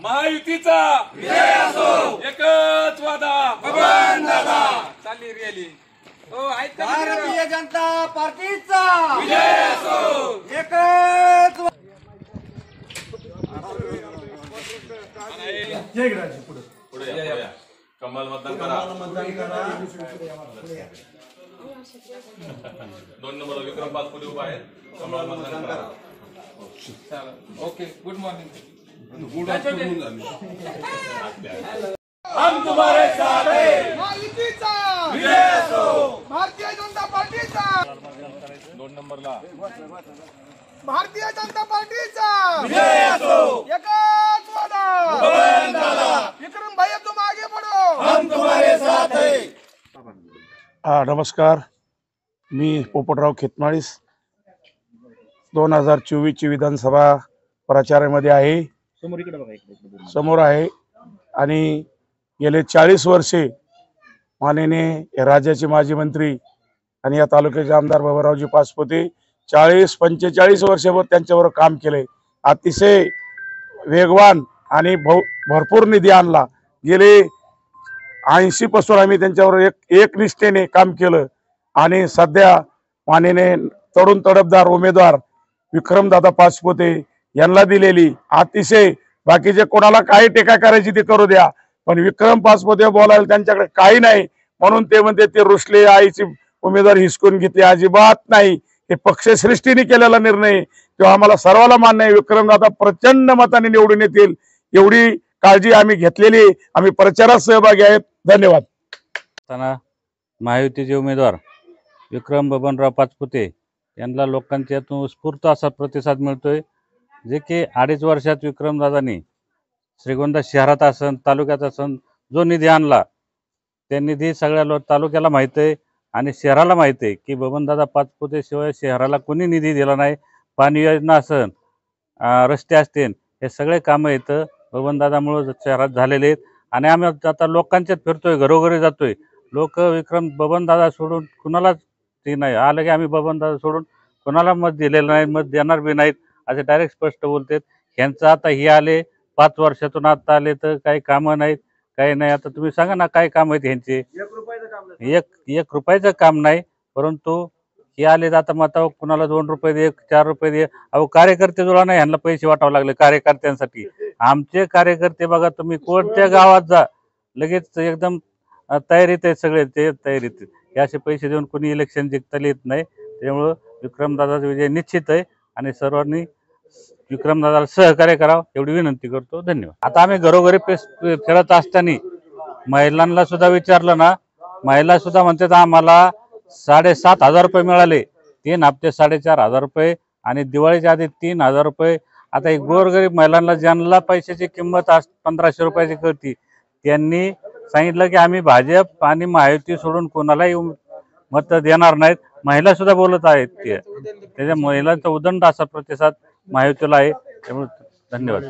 महायुतीचा विजय असो, एकच वादा बबन दादा चालली रॅली। भारतीय जनता पार्टीचा विजय असो, एकच पुढे या, कमल मतदान करा। 2 नंबर विक्रम पाचपुते उभा आहे, कमल मतदान करा। Okay, good morning. हम तुम्हारे साथ हैं, महायुतीचा विजय असो। भारतीय जनता पार्टीचा 2 नंबरला भारतीय जनता पार्टीचा विजय असो, एकच वादा बबन दादा विक्रम भैया तुम आगे बढ़ो, हम तुम्हारे साथ हैं। नमस्कार, मी पोपटराव खेतमाळीस 2024 ची विधानसभा प्रचारामध्ये आहे, समोर आहे आणि गेले 40 वर्षे माननीय राज्याचे माजी मंत्री आणि या तालुक्याचे आमदार बबनरावजी पाचपुते 40-45 वर्षावर त्यांच्यावर काम केले। अतिशय वेगवान आणि भरपूर निधी आणला। गेले 80 पासून आम्ही त्यांच्यावर एक निष्ठेने काम केलं आणि सध्या माननीय तरुण तडफदार उमेदवार विक्रमदादा पाचपुते यांना दिलेली अतिशय बाकीचे कोणाला काही टीका करायची ते करू द्या, पण विक्रम पाचपुते बोलायला त्यांच्याकडे काही नाही म्हणून ते म्हणते ते रुसले, आईची उमेदवार हिसकून घेतली। अजिबात नाही, हे पक्षश्रेष्ठीने केलेला निर्णय किंवा आम्हाला सर्वाला मान्य आहे। विक्रमदादा प्रचंड मताने निवडून येतील एवढी काळजी आम्ही घेतलेली, आम्ही प्रचारात सहभागी आहेत। धन्यवाद। महायुतीचे उमेदवार विक्रम बबनराव पाचपुते यांना लोकांच्या यातून उत्स्फूर्त असा प्रतिसाद मिळतोय। जे की 2.5 वर्षात विक्रमदादांनी श्रीगोंदा शहरात असन तालुक्यात असन जो निधी आणला त्या निधी सगळ्या तालुक्याला माहिती आहे आणि शहराला माहिती आहे की बबनदादा पाचपुते शिवाय शहराला कोणी निधी दिला नाही। पाणी योजना असन, रस्ते असतील, हे सगळे कामं इथं बबनदादामुळे शहरात झालेले आहेत आणि आम्ही आता लोकांच्यात फिरतोय, घरोघरी जातोय। लोक बबनदादा सोडून कुणालाच ते नाही आलं की आम्ही बबनदादा सोडून कोणाला मत दिलेलं नाही, मत देणार बी नाहीत असे डायरेक्ट स्पष्ट बोलतात। ह्यांचं आता हे आले 5 वर्षातून आता आले तर काही कामं नाहीत, काही नाही। आता तुम्ही सांगा ना काय काम आहेत ह्यांचे? 1 रुपयाचं काम नाही, परंतु हे आले आता मग कुणाला 2 रुपये दे, 4 रुपये दे। अहो कार्यकर्ते जुळा नाही, ह्यांना पैसे वाटावे लागले कार्यकर्त्यांसाठी। आमचे कार्यकर्ते बघा, तुम्ही कोणत्या गावात जा लगेच एकदम तयारीत आहेत, सगळे ते तयारीत। हे असे पैसे देऊन कोणी इलेक्शन जिंकता येत नाही। त्यामुळं विक्रमदादाचा विजय निश्चित आहे आणि सर्वांनी विक्रमदादाला सहकार्य करावं एवढी विनंती करतो। धन्यवाद। आता आम्ही घरोघरी फिरत असताना महिलांना सुद्धा विचारलं ना, महिला सुद्धा म्हणतात आम्हाला 7,500 रुपये मिळाले, 3 हप्ते 4,500 रुपये आणि दिवाळीच्या आधी 3,000 रुपये। आता एक गोरगरीब महिलांना ज्यांना पैशाची किंमत 1,500 रुपयाची कळती त्यांनी सांगितलं की आम्ही भाजप आणि महायुती सोडून कोणालाही मत देणार नाहीत। महिला सुद्धा बोलत आहेत, त्याच्या महिलांचा उदंड असा प्रतिसाद महायुतीला आहे। त्यामुळे धन्यवाद।